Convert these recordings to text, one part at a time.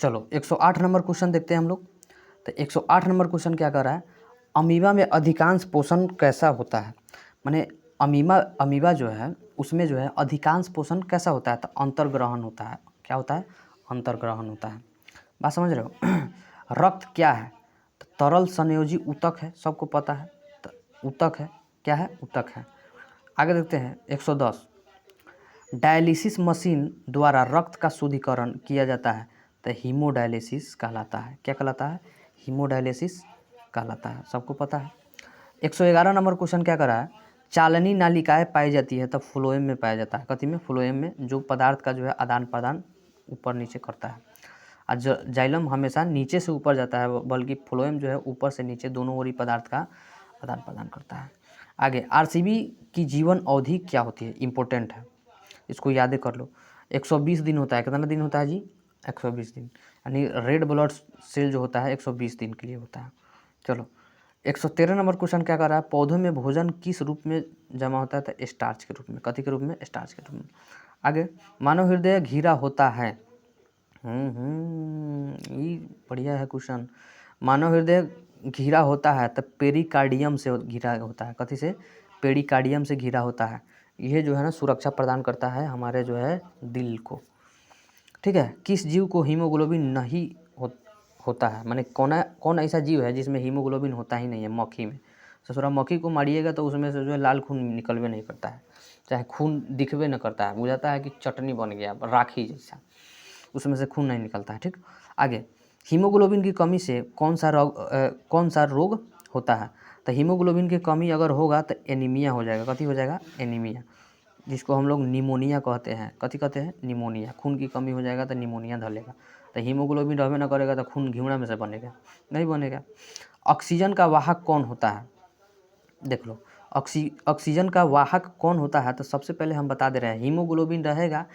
चलो 108 number question देखते हैं हम लोग। तो 108 नंबर क्वेश्चन क्या कर रहा है, अमीबा में अधिकांश पोषण कैसा होता है। माने अमीबा जो है उसमें जो है अधिकांश पोषण कैसा होता है, तो अंतर्ग्रहण होता है। क्या होता है, अंतर्ग्रहण होता है। बात समझ रहे हो। रक्त क्या है, तो तरल संयोजी ऊतक है, सबको पता है। तो ऊतक है, क्या है, ऊतक है। आगे देखते हैं 110, डायलिसिस मशीन द्वारा रक्त का शुद्धिकरण किया जाता है, तो हीमोडायलिसिस कहलाता है। क्या कहलाता है, हीमोडायलिसिस कहलाता है, सबको पता है। 111 नंबर क्वेश्चन क्या कर रहा है, चालनी नालिकाएं पाई जाती है, तब फ्लोएम में पाया जाता है। कथी में, फ्लोएम में, जो पदार्थ का जो है आदान प्रदान ऊपर नीचे करता है। और जाइलम हमेशा नीचे से ऊपर जाता है, बल्कि फ्लोएम जो है ऊपर से नीचे दोनों ओरी पदार्थ का आदान प्रदान करता है। आगे आरसीबी की जीवन अवधि क्या होती है, इंपॉर्टेंट है, इसको याद कर लो। 120 दिन होता है। कितना दिन होता है जी, 120 दिन। यानी रेड ब्लड सेल जो होता है 120 दिन के लिए होता है। चलो 113 नंबर क्वेश्चन क्या कर रहा है, पौधों में भोजन किस रूप में जमा होता है, तो स्टार्च के रूप में। कथी के रूप में, स्टार्च के रूप में। आगे मानव हृदय घिरा होता है। ये बढ़िया है क्वेश्चन। मानव हृदय घिरा होता है तो पेरिकार्डियम से घिरा होता है। कथी से, पेरिकार्डियम से घिरा होता है। यह जो है ना सुरक्षा प्रदान करता है हमारे जो है दिल को। ठीक है। किस जीव को हीमोग्लोबिन नहीं होता है, माने कौन ऐसा जीव है जिसमें हीमोग्लोबिन होता ही नहीं है। मक्खी में, ससुरा मक्खी को मारिएगा तो उसमें से जो है लाल खून निकलवे नहीं करता है, चाहे खून दिखवे न करता है, बुझाता है कि चटनी बन गया राखी जैसा, उसमें से खून नहीं निकलता है। ठीक। आगे हीमोग्लोबिन की कमी से कौन सा रोग होता है, तो हीमोग्लोबिन की कमी अगर होगा तो एनीमिया हो जाएगा। कथी हो जाएगा, एनीमिया, जिसको हम लोग निमोनिया कहते हैं। कथी कहते हैं, निमोनिया। खून की कमी हो जाएगा तो निमोनिया धर लेगा। तो हीमोग्लोबिन रहबे ना करेगा तो खून घिउड़ा में से बनेगा, नहीं बनेगा। ऑक्सीजन का वाहक कौन होता है, देख लो। ऑक्सीजन का वाहक कौन होता है, तो सबसे पहले हम बता दे रहे हैं, हीमोग्लोबिन रहेगा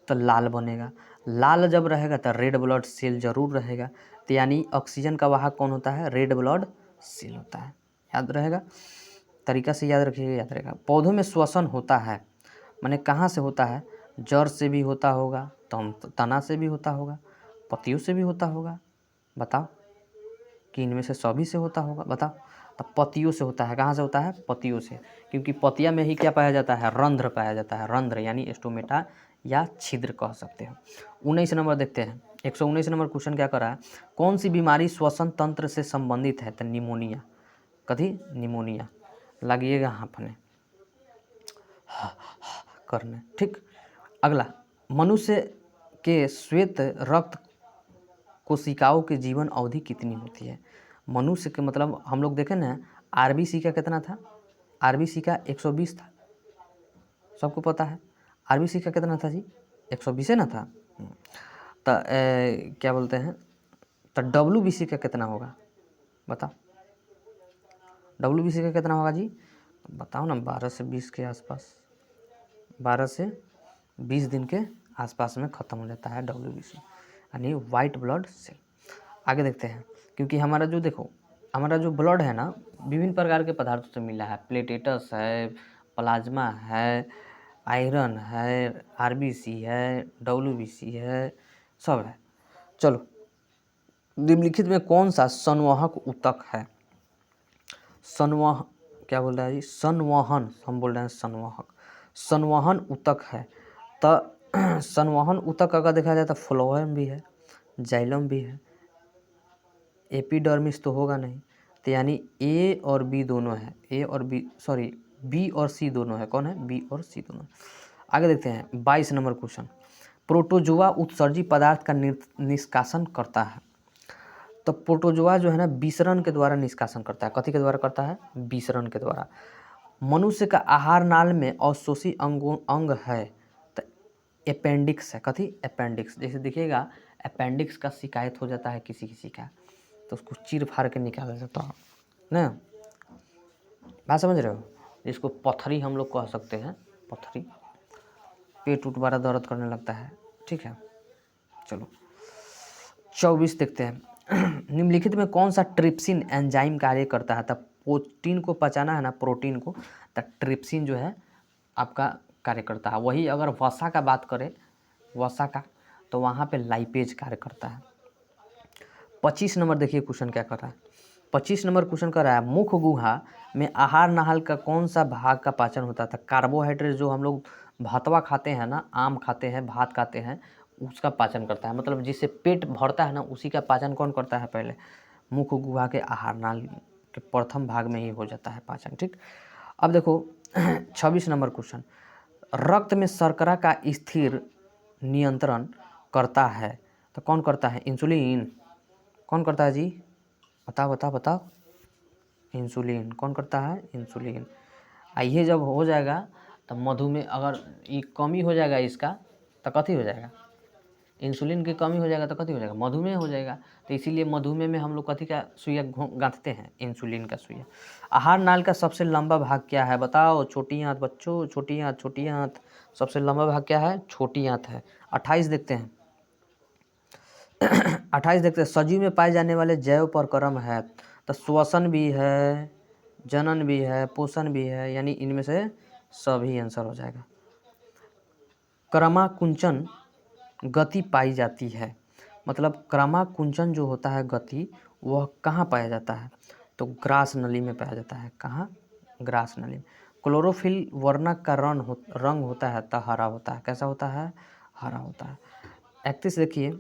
तो लाल बनेगा, लाल जब रहेगा तो रेड ब्लड सेल जरूर रहेगा। तो यानी ऑक्सीजन का वाहक कौन होता है, रेड ब्लड सेल होता है। याद रहेगा, तरीका से याद रखिएगा, याद रहेगा। पौधों में श्वसन होता है, माने कहाँ से होता है, जड़ से भी होता होगा, तना से भी होता होगा, पत्तियों से भी होता होगा। बताओ कि इनमें से सभी से होता होगा, बताओ। तो पत्तियों से होता है। कहाँ से होता है, पत्तियों से, क्योंकि पत्तियाँ में ही क्या पाया जाता है, रंध्र पाया जाता है। रंध्र यानी स्टोमेटा या छिद्र कह सकते हो। 19 नंबर देखते हैं। 119 नंबर क्वेश्चन क्या कर रहा है, कौन सी बीमारी श्वसन तंत्र से संबंधित है, तो निमोनिया। कथी, निमोनिया। लगिएगा हांफने करने। ठीक। अगला, मनुष्य के श्वेत रक्त कोशिकाओं की जीवन अवधि कितनी होती है। मनुष्य के मतलब हम लोग देखें ना, आरबीसी का कितना था, आरबीसी का 120 था, सबको पता है। आरबीसी का कितना था जी, 120 है ना था। तो क्या बोलते हैं, तो डब्ल्यूबीसी का कितना होगा, बताओ। डब्ल्यूबीसी का कितना होगा जी, बताओ ना। 12 से 20 के आसपास, 12 से 20 दिन के आसपास में ख़त्म हो जाता है डब्ल्यूबीसी, यानी वाइट ब्लड सेल। आगे देखते हैं, क्योंकि हमारा जो देखो, हमारा जो ब्लड है ना विभिन्न प्रकार के पदार्थों से मिला है। प्लेटेटस है, प्लाज्मा है, आयरन है, आरबीसी है, डब्ल्यूबीसी है, सब है। चलो, निम्नलिखित में कौन सा संवहक ऊतक है, क्या बोल रहा है जी, संवहन, हम बोल रहे हैं संवहक, संवहन ऊतक है। तो संवहन ऊतक अगर देखा जाए तो फ्लोएम भी है, जाइलम भी है, एपिडर्मिस तो होगा नहीं। तो यानी ए और बी दोनों है, बी और सी दोनों है। कौन है, बी और सी दोनों। आगे देखते हैं 22 नंबर क्वेश्चन, प्रोटोजोआ उत्सर्जी पदार्थ का निष्कासन करता है। तो प्रोटोजोआ जो है ना विसरण के द्वारा निष्कासन करता है। कथी के द्वारा करता है, विसरण के द्वारा। मनुष्य का आहार नाल में अवशोषी अंग है, तो अपेंडिक्स है। कथी, अपेंडिक्स। जैसे देखिएगा अपेंडिक्स का शिकायत हो जाता है किसी किसी का, तो उसको चीर फाड़ के निकाला जाता है ना, बात समझ रहे हो। इसको पथरी हम लोग कह सकते हैं, पथरी। पेट उठ बड़ा दर्द करने लगता है। ठीक है। चलो 24 देखते हैं। निम्नलिखित में कौन सा ट्रिप्सिन एंजाइम कार्य करता है, तब प्रोटीन को पचाना है ना, प्रोटीन को, तब ट्रिप्सिन जो है आपका कार्य करता है। वही अगर वसा का बात करें, वसा का, तो वहाँ पे लाइपेज कार्य करता है। 25 नंबर देखिए क्वेश्चन क्या कर रहा है। 25 नंबर क्वेश्चन कर रहा है, मुख गुहा में आहार नाल का कौन सा भाग का पाचन होता था। कार्बोहाइड्रेट जो हम लोग भातवा खाते हैं ना, आम खाते हैं, भात खाते हैं, उसका पाचन करता है। मतलब जिससे पेट भरता है ना, उसी का पाचन कौन करता है पहले, मुख गुहा के आहार नाल के प्रथम भाग में ही हो जाता है पाचन। ठीक, अब देखो 26 नंबर क्वेश्चन, रक्त में शर्करा का स्थिर नियंत्रण करता है तो कौन करता है, इंसुलिन। कौन करता है जी, बताओ बताओ बताओ, इंसुलिन। कौन करता है, इंसुलिन। ये जब हो जाएगा तो मधुमेह, अगर ये कमी हो जाएगा इसका तो कथी हो जाएगा, इंसुलिन की कमी हो जाएगा तो कथी हो जाएगा, मधुमेह हो जाएगा। तो इसीलिए मधुमेह में हम लोग कथी का सुइया गांथते हैं, इंसुलिन का सुइया। आहार नाल का सबसे लंबा भाग क्या है, बताओ छोटी आंत बच्चों, छोटी आंत, छोटी आंत। सबसे लंबा भाग क्या है, छोटी आंत है। 28 देखते हैं 28 देखते हैं, सजीव में पाए जाने वाले जैव प्रक्रम है तो श्वसन भी है, जनन भी है, पोषण भी है, यानी इनमें से सभी आंसर हो जाएगा। क्रमाकुंचन गति पाई जाती है, मतलब क्रमाकुंचन जो होता है गति, वह कहाँ पाया जाता है, तो ग्रास नली में पाया जाता है। कहाँ, ग्रास नली में। क्लोरोफिल वर्णक का रंग होता है तो हरा होता है। कैसा होता है, हरा होता है। 31 देखिए,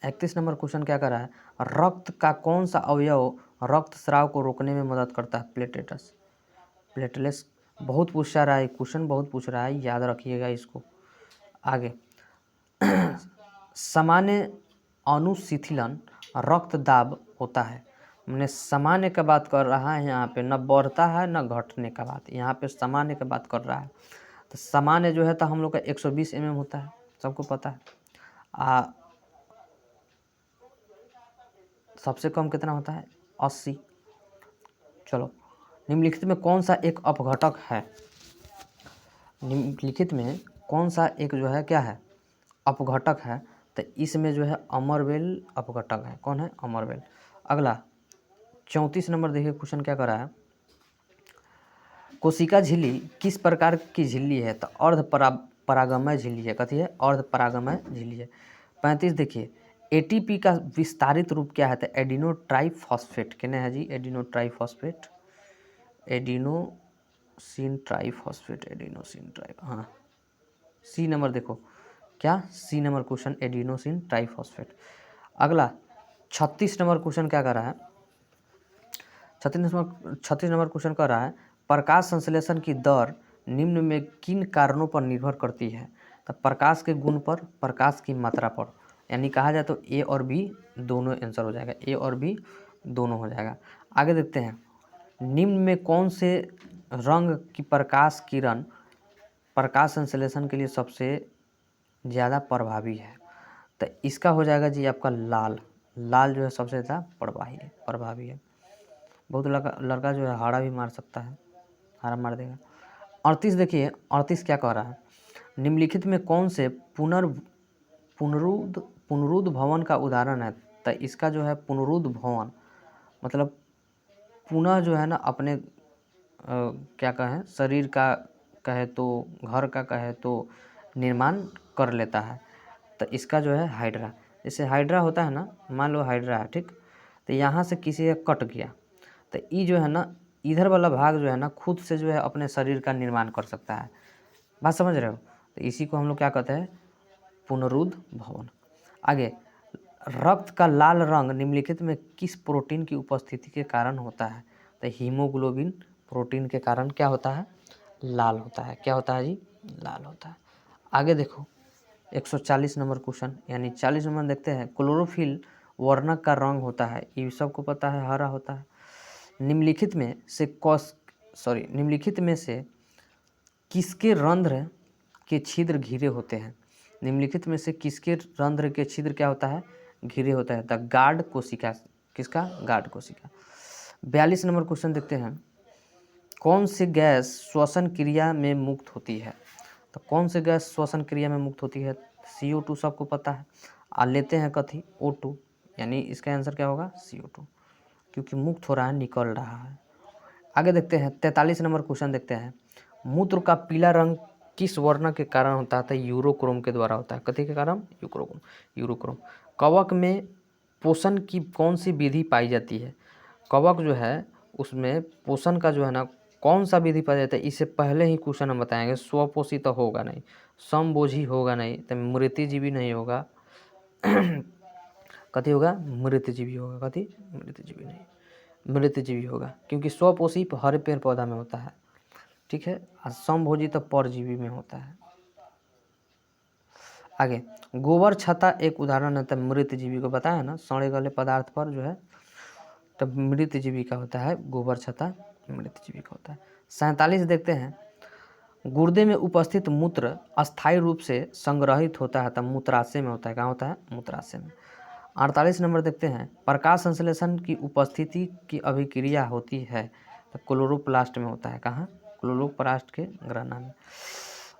31 नंबर क्वेश्चन क्या कर रहा है, रक्त का कौन सा अवयव रक्त स्राव को रोकने में मदद करता है, प्लेटेलेट्स। प्लेटलेट्स बहुत पूछ रहा है क्वेश्चन, बहुत पूछ रहा है, याद रखिएगा इसको। आगे सामान्य अनुशिथिलन रक्तदाब होता है। मैंने सामान्य का बात कर रहा है यहाँ पे, न बढ़ता है न घटने का बात, यहाँ पे सामान्य का बात कर रहा है। तो सामान्य जो है तो हम लोग का 120 mm होता है, सबको पता है। सबसे कम कितना होता है, 80। चलो, निम्नलिखित में कौन सा एक अपघटक है, निम्नलिखित में कौन सा एक जो है क्या है, अपघटक है। तो इसमें जो है अमरवेल अपघटक है। कौन है, अमरवेल। अगला 34 नंबर देखिए क्वेश्चन क्या कर रहा है, कोशिका झिल्ली किस प्रकार की झिल्ली है, तो परागमय झिल्ली है। कथी है, परागमय झिल्ली है। 35 देखिए, एटीपी का विस्तारित रूप क्या है, तो एडिनो ट्राइफॉस्फेट। कहने है जी, adeno triphosphate, adenosine triphosphate, adenosine triph, हाँ सी नंबर देखो, क्या C number question, adenosine triphosphate. अगला 36 नंबर क्वेश्चन क्या कर रहा है, 36 नंबर क्वेश्चन कर रहा है, प्रकाश संश्लेषण की दर निम्न में किन कारणों पर निर्भर करती है, तो प्रकाश के गुण पर, प्रकाश की मात्रा पर। यानी कहा जाए तो ए और बी दोनों आंसर हो जाएगा, ए और बी दोनों हो जाएगा। आगे देखते हैं, निम्न में कौन से रंग की प्रकाश किरण प्रकाश संश्लेषण के लिए सबसे ज़्यादा प्रभावी है, तो इसका हो जाएगा जी आपका लाल। लाल जो है सबसे ज़्यादा प्रभावी है। बहुत लड़का जो है हाड़ा भी मार सकता है, हाड़ा मार देगा। 38 देखिए, 38 क्या कह रहा है, निम्नलिखित में कौन से पुनरुद्ध भवन का उदाहरण है, तो इसका जो है पुनरुद्ध भवन मतलब पुनः जो है ना अपने क्या कहें, शरीर का कहे तो, घर का कहे तो निर्माण कर लेता है। तो इसका जो है हाइड्रा, जैसे हाइड्रा होता है ना, मान लो हाइड्रा है, ठीक, तो यहाँ से किसी का कट गया तो ये जो है ना, इधर वाला भाग जो है ना खुद से जो है अपने शरीर का निर्माण कर सकता है। बात समझ रहे हो, तो इसी को हम लोग क्या कहते हैं, पुनरुद्ध भवन। आगे, रक्त का लाल रंग निम्नलिखित में किस प्रोटीन की उपस्थिति के कारण होता है, तो हीमोग्लोबिन प्रोटीन के कारण क्या होता है, लाल होता है। क्या होता है जी, लाल होता है। आगे देखो 140 नंबर क्वेश्चन, यानी 40 नंबर देखते हैं, क्लोरोफिल वर्णक का रंग होता है, ये सबको पता है, हरा होता है। निम्नलिखित में से किसके रंध्र के छिद्र घिरे होते हैं, निम्नलिखित में से किसके रंध्र के छिद्र क्या होता है, घिरे होता है, द गार्ड कोशिका। किसका, गार्ड कोशिका। 42 नंबर क्वेश्चन देखते हैं, कौन सी गैस श्वसन क्रिया में मुक्त होती है, तो कौन सी गैस श्वसन क्रिया में मुक्त होती है, CO2 सबको पता है। लेते हैं कथी, O2, यानी इसका आंसर क्या होगा, CO2, क्योंकि मुक्त हो रहा है, निकल रहा है। आगे देखते हैं 43 नंबर क्वेश्चन देखते हैं, मूत्र का पीला रंग किस वर्ण के कारण होता है, तो यूरोक्रोम के द्वारा होता है। कथी के कारण, यूरोक्रोम। कवक में पोषण की कौन सी विधि पाई जाती है? कवक जो है उसमें पोषण का जो है ना कौन सा विधि पाया जाता है, इससे पहले ही क्वेश्चन हम बताएंगे। स्वपोषी तो होगा नहीं, समभोजी होगा नहीं, तो मृतजीवी नहीं होगा। कथी होगा? मृतजीवी होगा। कथी? मृतजीवी नहीं, मृतजीवी होगा, क्योंकि स्वपोषी हर पेड़ पौधा में होता है, ठीक है। और समभोजी तो परजीवी में होता है। आगे, गोबर छत्ता एक उदाहरण है, तब मृतजीवी को बताया ना, सड़े गले पदार्थ पर जो है तब मृतजीवी का होता है, गोबर छत्ता मृतजीवी का होता है। 47 देखते हैं, गुर्दे में उपस्थित मूत्र अस्थायी रूप से संग्रहित होता है, तब मूत्राशय में होता है। कहाँ होता है? मूत्राशय में। 48 नंबर देखते हैं, प्रकाश संश्लेषण की उपस्थिति की अभिक्रिया होती है, तो क्लोरोप्लास्ट में होता है। कहाँ? क्लोरोप्लास्ट के ग्रहण में।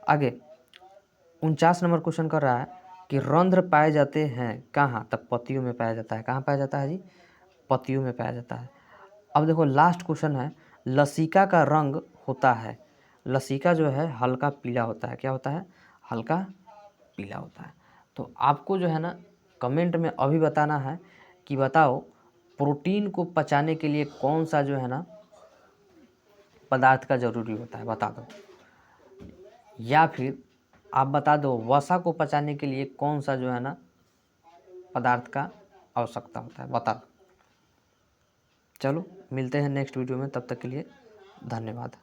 आगे 49 नंबर क्वेश्चन कर रहा है कि रंध्र पाए जाते हैं कहाँ, तब पत्तियों में पाया जाता है। कहाँ पाया जाता है जी? पत्तियों में पाया जाता है। अब देखो लास्ट क्वेश्चन है, लसिका का रंग होता है, लसिका जो है हल्का पीला होता है। क्या होता है? हल्का पीला होता है। तो आपको जो है ना कमेंट में अभी बताना है कि बताओ प्रोटीन को पचाने के लिए कौन सा जो है ना पदार्थ का ज़रूरी होता है, बता दो। या फिर आप बता दो वसा को पचाने के लिए कौन सा जो है ना पदार्थ का आवश्यकता होता है, बता दो। चलो मिलते हैं नेक्स्ट वीडियो में, तब तक के लिए धन्यवाद।